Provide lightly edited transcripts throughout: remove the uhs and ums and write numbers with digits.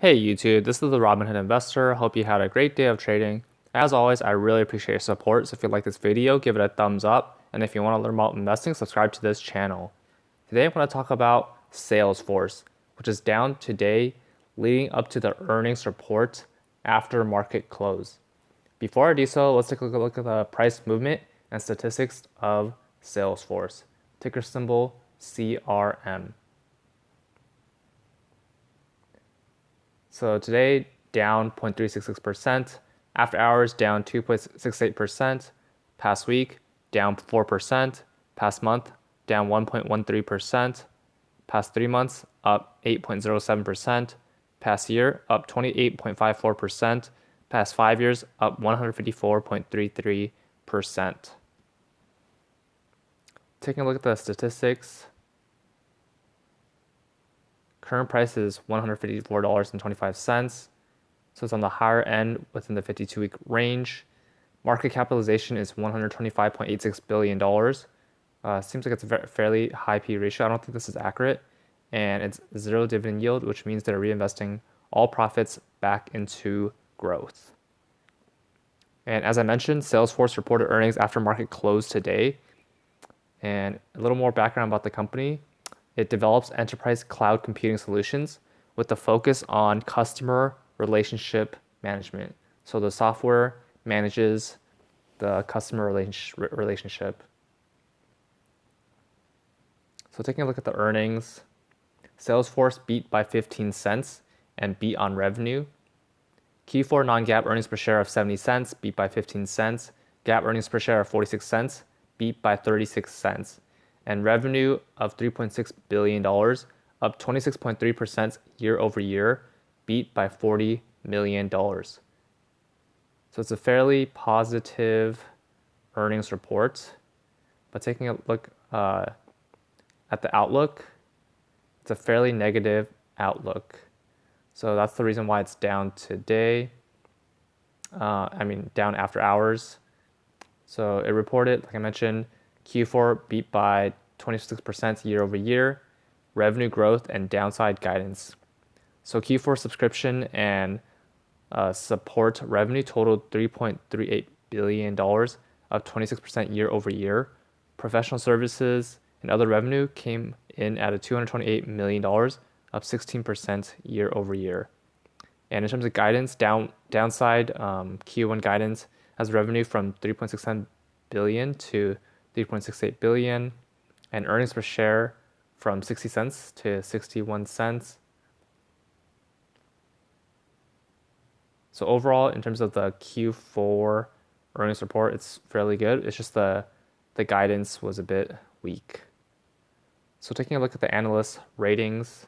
Hey YouTube, this is the Robinhood Investor. Hope you had a great day of trading. As always, I really appreciate your support. So if you like this video, give it a thumbs up. And if you want to learn about investing, subscribe to this channel. Today I'm going to talk about Salesforce, which is down today leading up to the earnings report after market close. Before I do so, let's take a look at the price movement and statistics of Salesforce. Ticker symbol CRM. So today, down 0.366%. After hours, down 2.68%. Past week, down 4%. Past month, down 1.13%. Past 3 months, up 8.07%. Past year, up 28.54%. Past 5 years, up 154.33%. Taking a look at the statistics. Current price is $154.25, so it's on the higher end within the 52-week range. Market capitalization is $125.86 billion. Seems like it's a fairly high P ratio. I don't think this is accurate. And it's zero dividend yield, which means they're reinvesting all profits back into growth. And as I mentioned, Salesforce reported earnings after market close today. And a little more background about the company. It develops enterprise cloud computing solutions with the focus on customer relationship management. So the software manages the customer relationship. So taking a look at the earnings, Salesforce beat by 15 cents and beat on revenue. Q4 non-GAAP earnings per share of 70 cents, beat by 15 cents. GAAP earnings per share of 46 cents, beat by 36 cents. And revenue of $3.6 billion, up 26.3% year over year, beat by $40 million. So it's a fairly positive earnings report. But taking a look at the outlook, it's a fairly negative outlook. So that's the reason why it's down today. Down after hours. So it reported, like I mentioned, Q4 beat by 26% year over year, revenue growth and downside guidance. So Q4 subscription and support revenue totaled $3.38 billion, up 26% year over year. Professional services and other revenue came in at $228 million, up 16% year over year. And in terms of guidance, downside Q1 guidance has revenue from $3.67 billion to $3.68 billion, and earnings per share from 60 cents to 61 cents. So overall, in terms of the Q4 earnings report, it's fairly good. It's just the guidance was a bit weak. So taking a look at the analyst ratings,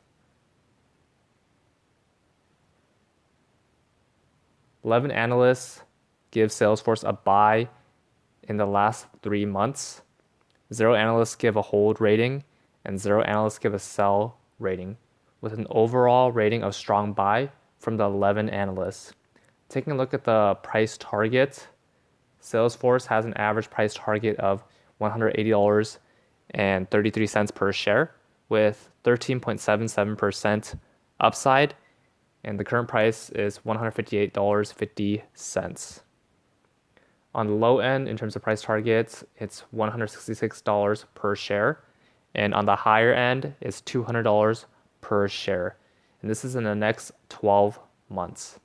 11 analysts give Salesforce a buy in the last 3 months. 0 analysts give a hold rating, and 0 analysts give a sell rating, with an overall rating of strong buy from the 11 analysts. Taking a look at the price target, Salesforce has an average price target of $180.33 per share, with 13.77% upside, and the current price is $158.50. On the low end, in terms of price targets, it's $166 per share. And on the higher end, it's $200 per share. And this is in the next 12 months.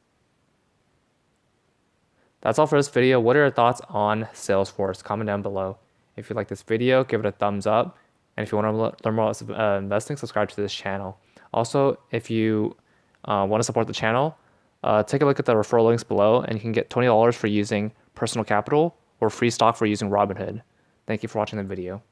That's all for this video. What are your thoughts on Salesforce? Comment down below. If you like this video, give it a thumbs up. And if you want to learn more about investing, subscribe to this channel. Also, if you want to support the channel, take a look at the referral links below, and you can get $20 for using personal capital or free stock for using Robinhood. Thank you for watching the video.